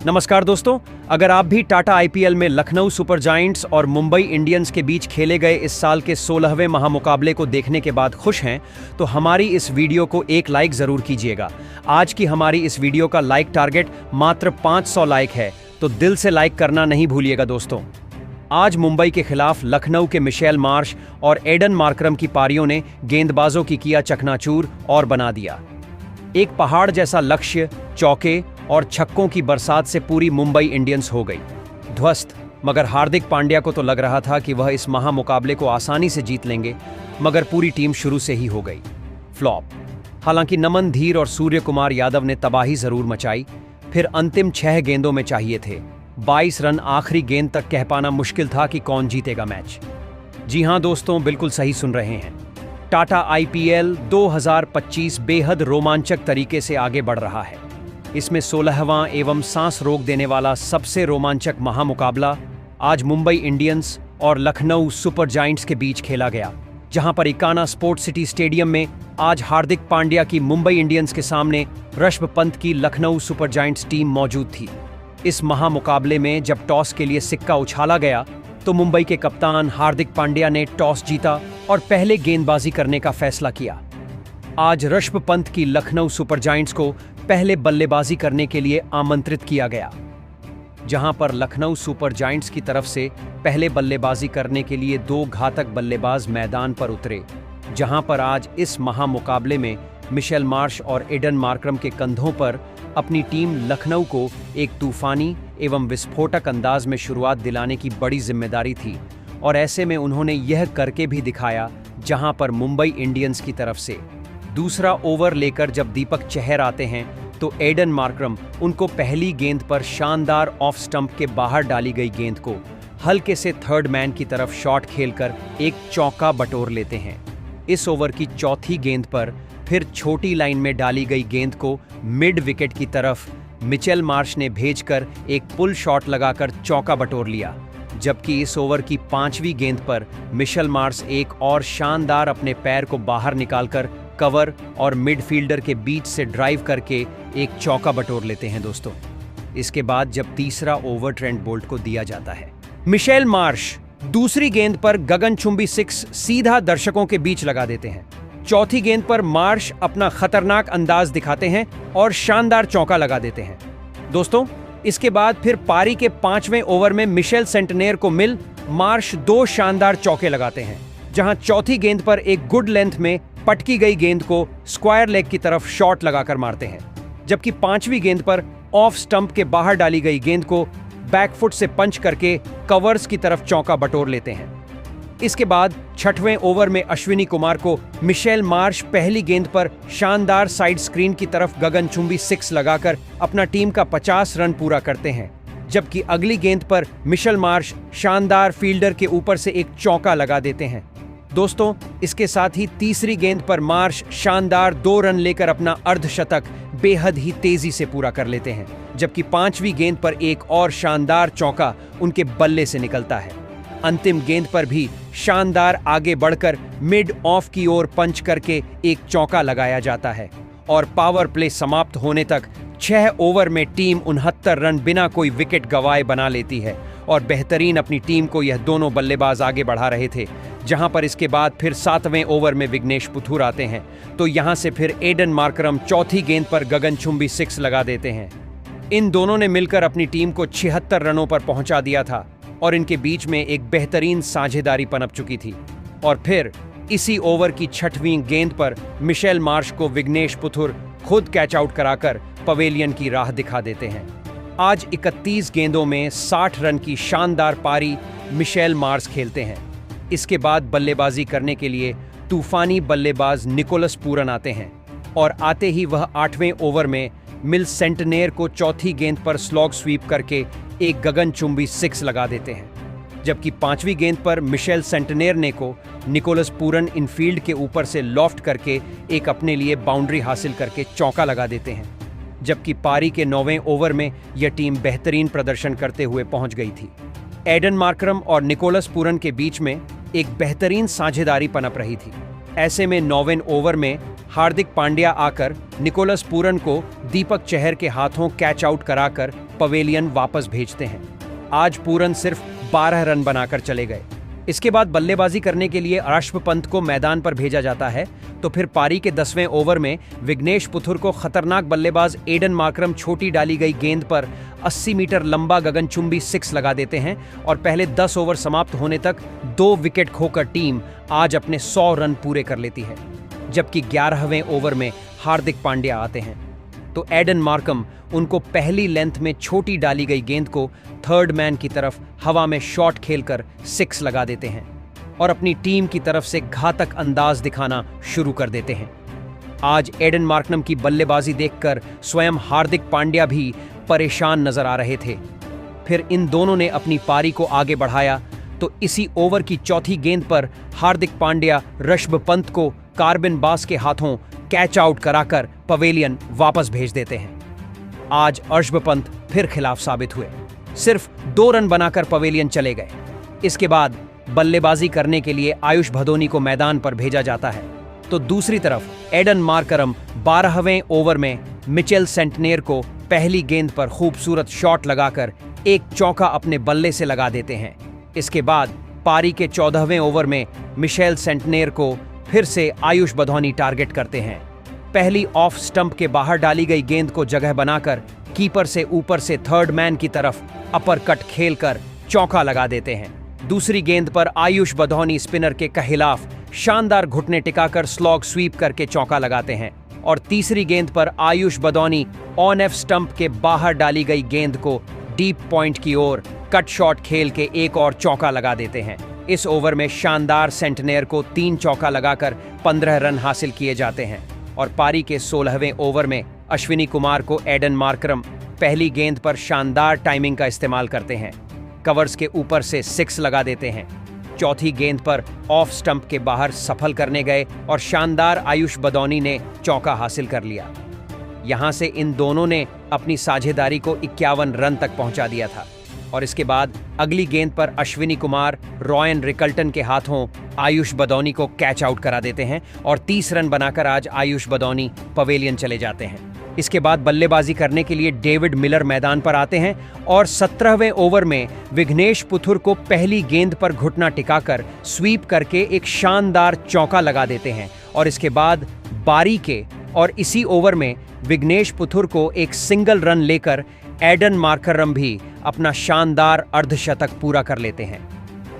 नमस्कार दोस्तों, अगर आप भी टाटा आईपीएल में लखनऊ सुपर जायंट्स और मुंबई इंडियंस के बीच खेले गए इस साल के 16वें महामुकाबले को देखने के बाद खुश हैं, तो हमारी इस वीडियो को एक लाइक जरूर कीजिएगा। आज की हमारी इस वीडियो का लाइक टारगेट मात्र 500 लाइक है, तो दिल से लाइक करना नहीं भूलिएगा दोस्तों। आज मुंबई के खिलाफ लखनऊ के मिशेल मार्श और एडन मार्करम की पारियों ने गेंदबाजों की किया चकनाचूर और बना दिया। एक पहाड़ जैसा लक्ष्य, चौके और छक्कों की बरसात से पूरी मुंबई इंडियंस हो गई ध्वस्त। मगर हार्दिक पांड्या को तो लग रहा था कि वह इस महामुकाबले को आसानी से जीत लेंगे, मगर पूरी टीम शुरू से ही हो गई फ्लॉप। हालांकि नमन धीर और सूर्य कुमार यादव ने तबाही जरूर मचाई। फिर अंतिम 6 गेंदों में चाहिए थे 22 रन। आखिरी गेंद तक कह पाना मुश्किल था कि कौन जीतेगा मैच। जी हां दोस्तों, बिल्कुल सही सुन रहे हैं। टाटा आईपीएल 2025 बेहद रोमांचक तरीके से आगे बढ़ रहा है। इसमें 16वां एवं सांस रोक देने वाला सबसे रोमांचक महामुकाबला आज मुंबई इंडियंस और लखनऊ सुपर जायंट्स के बीच खेला गया, जहां पर इकाना स्पोर्ट्स सिटी स्टेडियम में आज हार्दिक पांड्या की मुंबई इंडियंस के सामने ऋषभ पंत की लखनऊ सुपर जायंट्स टीम मौजूद थी। इस महामुकाबले में जब टॉस के लिए सिक्का उछाला गया तो मुंबई के कप्तान हार्दिक पांड्या ने टॉस जीता और पहले गेंदबाजी करने का फैसला किया। आज ऋषभ पंत की लखनऊ सुपर जायंट्स को पहले बल्लेबाजी करने के लिए आमंत्रित किया गया, जहां पर लखनऊ सुपर जायंट्स की तरफ से पहले बल्लेबाजी करने के लिए 2 घातक बल्लेबाज मैदान पर उतरे, जहां पर आज इस महामुकाबले में मिशेल मार्श और एडन मार्करम के कंधों पर अपनी टीम लखनऊ को एक तूफानी एवं विस्फोटक अंदाज में शुरुआत दिलाने की बड़ी जिम्मेदारी थी। और ऐसे में उन्होंने यह करके भी दिखाया, जहां पर मुंबई इंडियंस की तरफ से दूसरा ओवर लेकर जब दीपक चहर आते हैं तो एडन मार्करम उनको पहली गेंद पर शानदार ऑफ स्टंप के बाहर डाली गई गेंद को हल्के से थर्ड मैन की तरफ शॉट खेलकर एक चौका बटोर लेते हैं। इस ओवर की चौथी गेंद पर फिर छोटी लाइन में डाली गई गेंद को मिड विकेट की तरफ मिचेल मार्श ने भेजकर एक पुल शॉट लगाकर चौका बटोर लिया, जबकि इस ओवर की 5वीं गेंद पर मिशेल मार्श एक और शानदार अपने पैर को बाहर निकालकर कवर और मिडफील्डर के बीच से ड्राइव करके एक चौका बटोर लेते हैं दोस्तों। इसके बाद जब तीसरा ओवर ट्रेंट बोल्ट को दिया जाता है, मिशेल मार्श दूसरी गेंद पर गगनचुंबी 6 सीधा दर्शकों के बीच लगा देते हैं। चौथी गेंद पर मार्श अपना खतरनाक अंदाज दिखाते हैं और शानदार चौका लगा देते हैं दोस्तों। इसके बाद फिर पारी के 5वें ओवर में मिशेल सेंटनेर को मिल मार्श 2 शानदार चौके लगाते हैं, जहां चौथी गेंद पर एक गुड लेंथ में पटकी गई गेंद को स्क्वायर लेग की तरफ शॉट लगाकर मारते हैं, जबकि 5वीं गेंद पर ऑफ स्टंप के बाहर डाली गई गेंद को बैकफुट से पंच करके कवर्स की तरफ चौका बटोर लेते हैं। इसके बाद 6वें ओवर में अश्विनी कुमार को मिशेल मार्श पहली गेंद पर शानदार साइड स्क्रीन की तरफ गगनचुंबी 6 लगाकर अपना टीम का 50 रन पूरा करते हैं, जबकि अगली गेंद पर मिशेल मार्श शानदार फील्डर के ऊपर से एक चौका लगा देते हैं दोस्तों। इसके साथ ही तीसरी गेंद पर मार्श शानदार 2 रन लेकर अपना अर्धशतक बेहद ही तेजी से पूरा कर लेते हैं, जबकि 5वीं गेंद पर एक और शानदार चौका उनके बल्ले से निकलता है। अंतिम गेंद पर भी शानदार आगे बढ़कर मिड ऑफ की ओर पंच करके एक चौका लगाया जाता है और पावर प्ले समाप्त होने तक 6 ओवर में टीम 69 रन बिना कोई विकेट गंवाए बना लेती है। और बेहतरीन अपनी टीम को यह दोनों बल्लेबाज आगे बढ़ा रहे थे, जहां पर इसके बाद फिर 7वें ओवर में विघ्नेश पुथुर आते हैं, तो यहां से फिर एडन मार्करम चौथी गेंद पर गगनचुंबी 6 लगा देते हैं। इन दोनों ने मिलकर अपनी टीम को 76 रनों पर पहुंचा दिया था और इनके बीच में एक बेहतरीन साझेदारी पनप चुकी थी। और फिर इसी ओवर की 6वीं गेंद पर मिशेल मार्श को विघ्नेश पुथुर खुद कैच आउट कराकर पवेलियन की राह दिखा देते हैं। आज 31 गेंदों में 60 रन की शानदार पारी मिशेल मार्श खेलते हैं। इसके बाद बल्लेबाजी करने के लिए तूफानी बल्लेबाज निकोलस पूरन आते हैं और आते ही वह 8वें ओवर में मिल सेंटनेर को चौथी गेंद पर स्लॉग स्वीप करके एक गगनचुंबी 6 लगा देते हैं, जबकि 5वीं गेंद पर मिशेल सेंटनेर ने को निकोलस पूरन इनफील्ड के ऊपर से लॉफ्ट करके एक अपने लिए बाउंड्री हासिल करके चौका लगा देते हैं, जबकि पारी के 9वें ओवर में यह टीम बेहतरीन प्रदर्शन करते हुए पहुंच गई थी। एडन मार्करम और निकोलस पूरन के बीच में एक बेहतरीन साझेदारी पनप रही थी। ऐसे में 9वें ओवर में हार्दिक पांड्या आकर निकोलस पूरन को दीपक चहर के हाथों कैच आउट कराकर पवेलियन वापस भेजते हैं। आज पूरन सिर्फ 12 रन बनाकर चले गए। इसके बाद बल्लेबाजी करने के लिए ऋषभ पंत को मैदान पर भेजा जाता है, तो फिर पारी के 10वें ओवर में विघ्नेश पुथुर को खतरनाक बल्लेबाज एडन मार्करम छोटी डाली गई गेंद पर 80 मीटर लंबा गगनचुंबी 6 लगा देते हैं और पहले 10 ओवर समाप्त होने तक 2 विकेट खोकर टीम आज अपने 100 रन पूरे कर लेती है। जबकि 11वें ओवर में हार्दिक पांड्या आते हैं तो एडन मार्करम उनको पहली लेंथ में छोटी डाली गई गेंद को थर्ड मैन की तरफ हवा में शॉट खेलकर 6 लगा देते हैं और अपनी टीम की तरफ से घातक अंदाज दिखाना शुरू कर देते हैं। आज एडन मार्करम की बल्लेबाजी देखकर स्वयं हार्दिक पांड्या भी परेशान नजर आ रहे थे। फिर इन दोनों ने अपनी पारी को आगे बढ़ाया तो इसी ओवर की चौथी गेंद पर हार्दिक पांड्या ऋषभ पंत को कार्बिन बास के हाथों कैच आउट कराकर पवेलियन वापस भेज देते हैं। आज ऋषभ पंत फिर खिलाफ साबित हुए, सिर्फ 2 रन बनाकर पवेलियन चले गए। इसके बाद बल्लेबाजी करने के लिए आयुष भदोनी को मैदान पर भेजा जाता है, तो दूसरी तरफ एडन मार्करम 12वें ओवर में मिचेल सेंटनेर को पहली गेंद पर खूबसूरत शॉट लगाकर एक चौका अपने बल्ले से लगा देते हैं। इसके बाद पारी के 14वें ओवर में मिचेल सेंटनेर को फिर से आयुष भदोनी टारगेट करते हैं। पहली ऑफ स्टंप के बाहर डाली गई गेंद को जगह बनाकर कीपर से ऊपर से थर्ड मैन की तरफ अपर कट खेलकर चौका लगा देते हैं। दूसरी गेंद पर आयुष भदोनी स्पिनर के खिलाफ शानदार घुटने टिकाकर स्लॉग स्वीप करके चौका लगाते हैं और तीसरी गेंद पर आयुष भदोनी ऑन एफ स्टंप के बाहर डाली गई गेंद को डीप पॉइंट की ओर कट शॉट खेल के एक और चौका लगा देते हैं। इस ओवर में शानदार सेंटनेर को 3 चौका लगाकर 15 रन हासिल किए जाते हैं और पारी के 16वें ओवर में अश्विनी कुमार को एडन मार्करम पहली गेंद पर शानदार टाइमिंग का इस्तेमाल करते हैं, कवर्स के ऊपर से 6 लगा देते हैं। चौथी गेंद पर ऑफ स्टंप के बाहर सफल करने गए और शानदार आयुष भदोनी ने चौका हासिल कर लिया। यहां से इन दोनों ने अपनी साझेदारी को 51 रन तक पहुंचा दिया था और इसके बाद अगली गेंद पर अश्विनी कुमार रॉयन रिकल्टन के हाथों आयुष भदोनी को कैच आउट करा देते हैं और 30 रन बनाकर आज आयुष भदोनी पवेलियन चले जाते हैं। इसके बाद बल्लेबाजी करने के लिए डेविड मिलर मैदान पर आते हैं और 17वें ओवर में विघ्नेश पुथुर को पहली गेंद पर घुटना टिकाकर स्वीप करके एक शानदार चौका लगा देते हैं और इसके बाद बारी के और इसी ओवर में विघ्नेश पुथुर को एक सिंगल रन लेकर एडन मार्करम भी अपना शानदार अर्धशतक पूरा कर लेते हैं।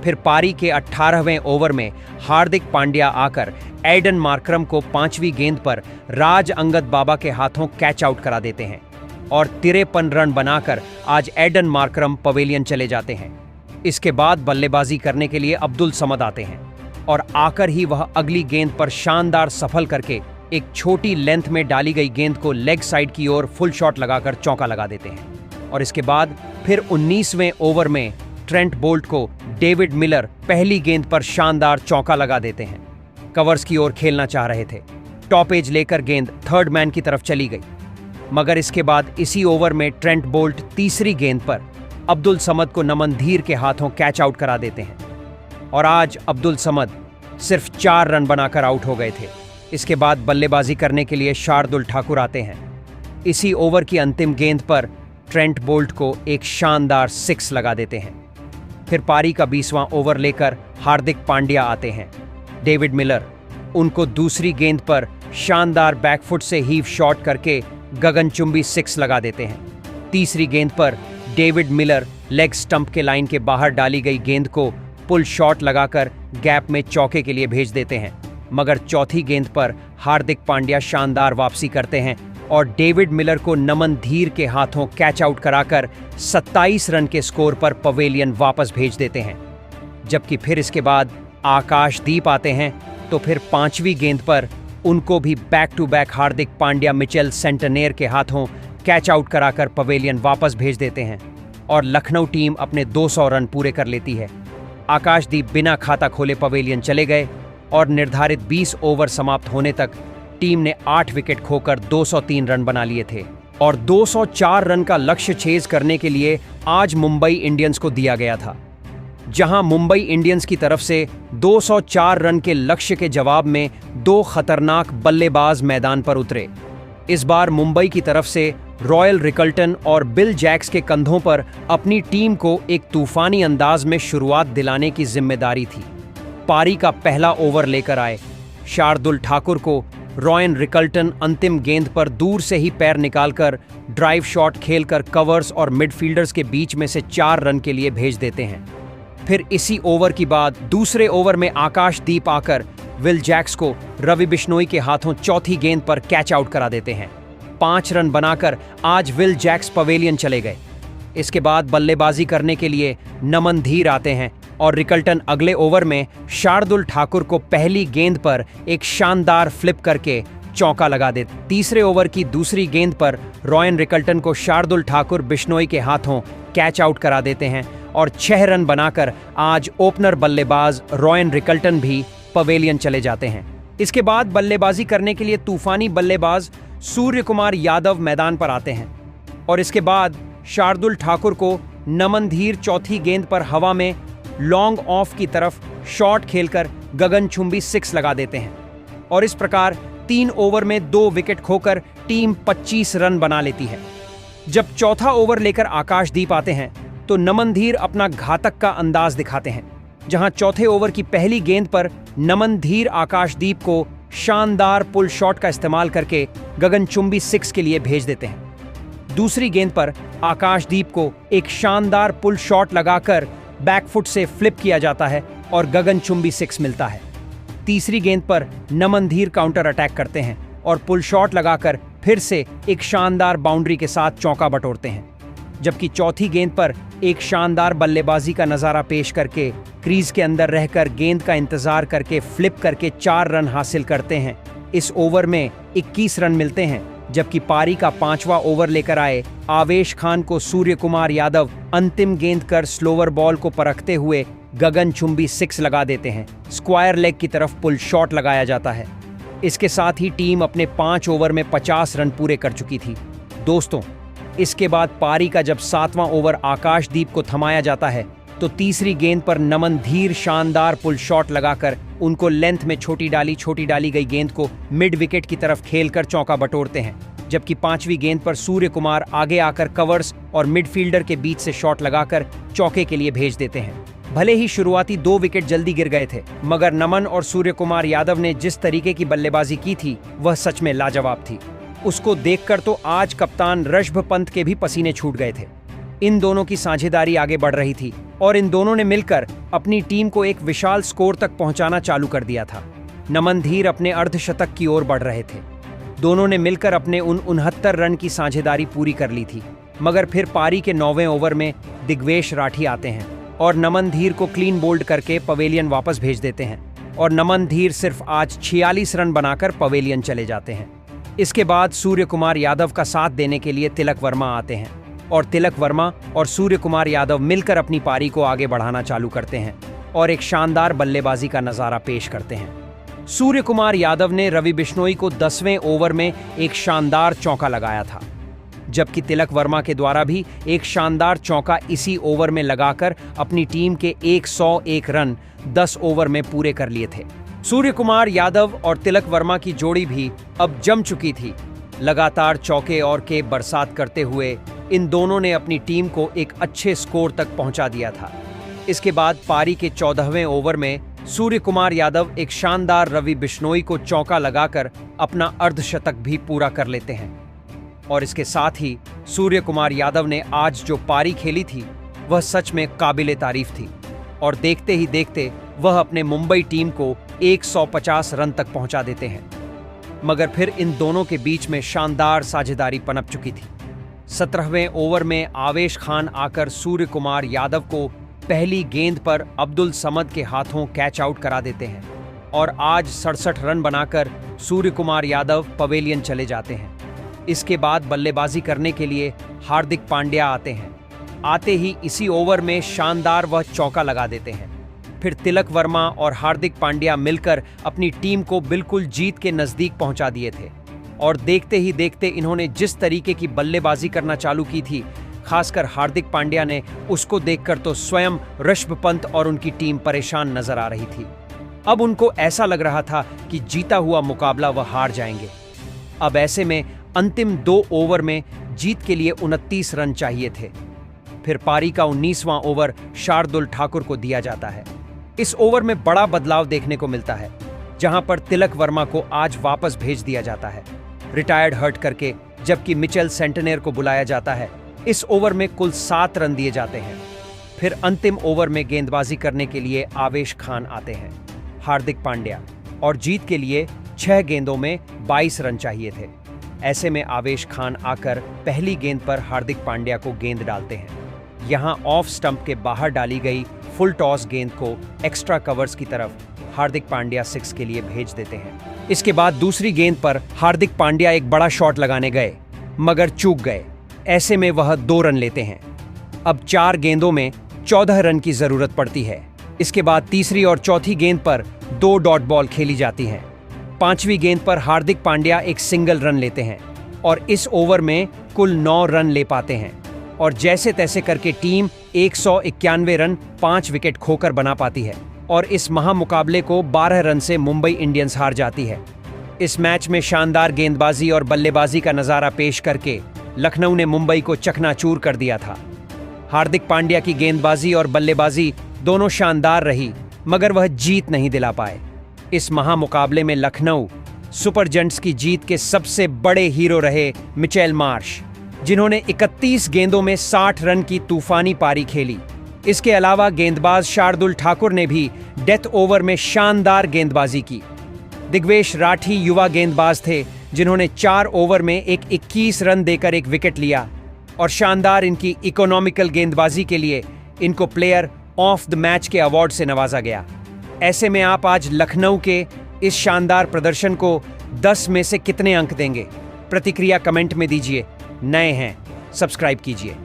फिर पारी के 18वें ओवर में हार्दिक पांड्या आकर एडन मार्करम को 5वीं गेंद पर राज अंगद बाबा के हाथों कैच आउट करा देते हैं और 53 रन बनाकर आज एडन मार्करम पवेलियन चले जाते हैं। इसके बाद बल्लेबाजी करने के लिए अब्दुल समद आते हैं और आकर ही वह अगली गेंद पर शानदार सफल करके एक छोटी लेंथ में डाली गई गेंद को लेग साइड की ओर फुल शॉट लगाकर चौका लगा देते हैं और इसके बाद फिर 19वें ओवर में ट्रेंट बोल्ट को डेविड मिलर पहली गेंद पर शानदार चौका लगा देते हैं। कवर्स की ओर खेलना चाह रहे थे, टॉप एज लेकर गेंद थर्ड मैन की तरफ चली गई, मगर इसके बाद इसी ओवर में ट्रेंट बोल्ट तीसरी गेंद पर अब्दुल समद को नमन धीर के हाथों कैच आउट करा देते हैं और आज अब्दुल समद सिर्फ 4 रन बनाकर आउट हो गए थे। इसके बाद बल्लेबाजी करने के लिए शार्दुल ठाकुर आते हैं। इसी ओवर की अंतिम गेंद पर ट्रेंट बोल्ट को एक शानदार 6 लगा देते हैं। फिर पारी का 20वां ओवर लेकर हार्दिक पांड्या आते हैं। डेविड मिलर उनको दूसरी गेंद पर शानदार बैकफुट से हीव शॉट करके गगनचुंबी 6 लगा देते हैं। तीसरी गेंद पर डेविड मिलर लेग स्टंप के लाइन के बाहर डाली गई गेंद को पुल शॉट लगाकर गैप में चौके के लिए भेज देते हैं, मगर चौथी गेंद पर हार्दिक पांड्या शानदार वापसी करते हैं और डेविड मिलर को नमन धीर के हाथों कैच आउट कराकर 27 रन के स्कोर पर पवेलियन वापस भेज देते हैं। जबकि फिर इसके बाद आकाशदीप आते हैं तो फिर 5वीं गेंद पर उनको भी back to back Hardik Pandya Mitchell Santner के हाथों कैच आउट कराकर पवेलियन वापस भेज देते हैं और लखनऊ टीम अपने 200 रन पूरे कर लेती है। आकाशदीप बिना खाता खोले पवेलियन चले गए और निर्धारित 20 ओवर समाप्त होने तक टीम ने 8 विकेट खोकर 203 रन बना लिए थे और 204 रन का लक्ष्य छेद करने के लिए आज मुंबई इंडियंस को दिया गया था। जहां मुंबई इंडियंस की तरफ से 204 रन के लक्ष्य के जवाब में दो खतरनाक बल्लेबाज मैदान पर उतरे। इस बार मुंबई की तरफ से रॉयल रिकल्टन और बिल जैक्स के कंधों पर अपनी टीम को एक तूफानी अंदाज में शुरुआत दिलाने की जिम्मेदारी थी। पारी का पहला ओवर लेकर आए शार्दुल ठाकुर को रॉयल रिकल्टन अंतिम गेंद पर दूर से ही पैर निकालकर ड्राइव शॉट खेलकर कवर्स और मिडफील्डर्स के बीच में से 4 रन के लिए भेज देते हैं। फिर इसी ओवर की बाद दूसरे ओवर में आकाशदीप आकर विल जैक्स को रवि बिश्नोई के हाथों चौथी गेंद पर कैच आउट करा देते हैं। 5 रन बनाकर आज विल जैक्स पवेलियन चले गए। इसके बाद बल्लेबाजी करने के लिए नमन धीर आते हैं और रिकल्टन अगले ओवर में शार्दुल ठाकुर को पहली गेंद पर एक शानदार फ्लिप करके चौका लगा देते। तीसरे ओवर की दूसरी गेंद पर रॉयल रिकल्टन को शार्दुल ठाकुर बिश्नोई के हाथों कैच आउट करा देते हैं और 6 रन बनाकर आज ओपनर बल्लेबाज रॉयल रिकल्टन भी पवेलियन चले जाते हैं। इसके बाद बल्लेबाजी करने के लिए तूफानी बल्लेबाज सूर्य कुमार यादव मैदान पर आते हैं और इसके बाद शार्दुल ठाकुर को नमन धीर चौथी गेंद पर हवा में लॉन्ग ऑफ की तरफ शॉट खेलकर गगनचुंबी 6 लगा देते हैं और इस प्रकार 3 ओवर में 2 विकेट खोकर टीम 25 रन बना लेती है। जब चौथा ओवर लेकर आकाशदीप आते हैं तो नमन धीर अपना घातक का अंदाज दिखाते हैं, जहां चौथे ओवर की पहली गेंद पर नमन धीर आकाशदीप को शानदार पुल शॉट का इस्तेमाल करके गगनचुंबी 6 के लिए भेज देते हैं। दूसरी गेंद पर आकाशदीप को एक शानदार पुल शॉट लगाकर बैकफुट से फ्लिप किया जाता है और गगनचुंबी 6 मिलता है। तीसरी गेंद पर नमन धीर काउंटर अटैक करते हैं और पुल शॉट लगाकर फिर से एक शानदार बाउंड्री के साथ चौका बटोरते हैं, जबकि चौथी गेंद पर एक शानदार बल्लेबाजी का नजारा पेश करके क्रीज के अंदर रहकर गेंद का इंतजार करके फ्लिप करके 4 रन हासिल करते हैं। इस ओवर में 21 रन मिलते हैं, जबकि पारी का 5वां ओवर लेकर आए आवेश खान को सूर्य कुमार यादव अंतिम गेंद कर स्लोवर बॉल को परखते हुए गगनचुंबी 6 लगा देते हैं। स्क्वायर लेग की तरफ पुल शॉट लगाया जाता है। इसके साथ ही टीम अपने 5 ओवर में 50 रन पूरे कर चुकी थी। दोस्तों, इसके बाद पारी का जब 7वां ओवर आकाशदीप को थमाया जाता है तो तीसरी गेंद पर नमन धीर शानदार पुल शॉट लगाकर उनको लेंथ में छोटी डाली गई गेंद को मिड विकेट की तरफ खेलकर चौका बटोरते हैं, जबकि 5वीं गेंद पर सूर्य कुमार आगे आकर कवर्स और मिडफील्डर के बीच से शॉट लगाकर चौके के लिए भेज देते हैं। भले ही शुरुआती 2 विकेट जल्दी गिर गए थे, मगर नमन और सूर्य कुमार यादव ने जिस तरीके की बल्लेबाजी की थी वह सच में लाजवाब थी। उसको देखकर तो आज कप्तान ऋषभ पंत के भी पसीने छूट गए थे। इन दोनों की साझेदारी आगे बढ़ रही थी और इन दोनों ने मिलकर अपनी टीम को एक विशाल स्कोर तक पहुंचाना चालू कर दिया था। नमन धीर अपने अर्धशतक की ओर बढ़ रहे थे। दोनों ने मिलकर अपने उन 69 रन की साझेदारी पूरी कर ली थी, मगर फिर पारी के 9वें ओवर में दिग्वेश राठी आते हैं और नमन धीर को क्लीन बोल्ड करके पवेलियन वापस भेज देते हैं और नमन धीर सिर्फ आज 46 रन बनाकर पवेलियन चले जाते हैं। इसके बाद सूर्य कुमार यादव का साथ देने के लिए तिलक वर्मा आते हैं और तिलक वर्मा और सूर्य कुमार यादव मिलकर अपनी पारी को आगे बढ़ाना चालू करते हैं और एक शानदार बल्लेबाजी का नजारा पेश करते हैं। सूर्य कुमार यादव ने रवि बिश्नोई को 10वें ओवर में एक शानदार चौका लगाया था, जबकि तिलक वर्मा के द्वारा भी एक शानदार चौका इसी ओवर में लगाकर अपनी टीम के 101 रन 10 ओवर में पूरे कर लिए थे। सूर्य कुमार यादव और तिलक वर्मा की जोड़ी भी अब जम चुकी थी। लगातार चौके और के बरसात करते हुए इन दोनों ने अपनी टीम को एक अच्छे स्कोर तक पहुंचा दिया था। इसके बाद पारी के 14वें ओवर में सूर्य कुमार यादव एक शानदार रवि बिश्नोई को चौका लगाकर अपना अर्धशतक भी पूरा कर लेते हैं और इसके साथ ही सूर्य कुमार यादव ने आज जो पारी खेली थी वह सच में काबिले तारीफ थी और देखते ही देखते वह अपने मुंबई टीम को 150 रन तक पहुंचा देते हैं। मगर फिर इन दोनों के बीच में शानदार साझेदारी पनप चुकी थी। 17वें ओवर में आवेश खान आकर सूर्य कुमार यादव को पहली गेंद पर अब्दुल समद के हाथों कैच आउट करा देते हैं और आज 67 रन बनाकर सूर्य कुमार यादव पवेलियन चले जाते हैं। इसके बाद बल्लेबाजी करने के लिए हार्दिक पांड्या आते हैं। आते ही इसी ओवर में शानदार वह चौका लगा देते हैं। फिर तिलक वर्मा और हार्दिक पांड्या मिलकर अपनी टीम को बिल्कुल जीत के नजदीक पहुंचा दिए थे और देखते ही देखते इन्होंने जिस तरीके की बल्लेबाजी करना चालू की थी खासकर हार्दिक पांड्या ने उसको देखकर तो स्वयं ऋषभ पंत और उनकी टीम परेशान नजर आ रही थी। अब उनको ऐसा लग रहा था कि जीता हुआ मुकाबला वह हार जाएंगे। अब ऐसे में अंतिम 2 ओवर में जीत के लिए 29 रन चाहिए थे। फिर पारी का 19वां ओवर शार्दुल ठाकुर को दिया जाता है। इस ओवर में बड़ा बदलाव देखने को मिलता है, जहां पर तिलक वर्मा को आज वापस भेज दिया जाता है रिटायर्ड हर्ट करके, जबकि मिचेल सेंटनर को बुलाया जाता है। इस ओवर में कुल 7 रन दिए जाते हैं। फिर अंतिम ओवर में गेंदबाजी करने के लिए आवेश खान आते हैं। हार्दिक पांड्या और जीत के लिए 6 गेंदों में 22 रन चाहिए थे। ऐसे में आवेश खान आकर पहली गेंद पर हार्दिक पांड्या को गेंद डालते हैं। यहां ऑफ स्टंप के बाहर डाली गई फुल टॉस गेंद को एक्स्ट्रा कवर्स की तरफ हार्दिक पांड्या 6 के लिए भेज देते हैं। इसके बाद दूसरी गेंद पर हार्दिक पांड्या एक बड़ा शॉट लगाने गए, मगर चूक गए। ऐसे में वह 2 रन लेते हैं। अब 4 गेंदों में 14 रन की जरूरत पड़ती है। इसके बाद तीसरी और चौथी गेंद पर 2 डॉट बॉल खेली जाती हैं। 5वीं गेंद पर हार्दिक पांड्या एक सिंगल रन लेते हैं और इस ओवर में कुल 9 रन ले पाते हैं और जैसे तैसे करके टीम 191 रन 5 विकेट खोकर बना पाती है और इस महामुकाबले को 12 रन से मुंबई इंडियंस हार जाती है। इस मैच में शानदार गेंदबाजी और बल्लेबाजी का नजारा पेश करके लखनऊ ने मुंबई को चकनाचूर कर दिया था। हार्दिक पांड्या की गेंदबाजी और बल्लेबाजी दोनों शानदार रही, मगर वह जीत नहीं दिला पाए। इस महामुकाबले में लखनऊ सुपर जयंट्स की जीत के सबसे बड़े हीरो रहे मिचेल मार्श, जिन्होंने 31 गेंदों में 60 रन की तूफानी पारी खेली। इसके अलावा गेंदबाज शार्दुल ठाकुर ने भी डेथ ओवर में शानदार गेंदबाजी की। दिग्वेश राठी युवा गेंदबाज थे, जिन्होंने 4 ओवर में 21 रन देकर एक विकेट लिया और शानदार इनकी इकोनॉमिकल गेंदबाजी के लिए इनको प्लेयर ऑफ द मैच के अवार्ड से नवाजा गया। ऐसे में आप आज लखनऊ के इस शानदार प्रदर्शन को 10 में से कितने अंक देंगे? प्रतिक्रिया कमेंट में दीजिए। नए हैं, सब्सक्राइब कीजिए।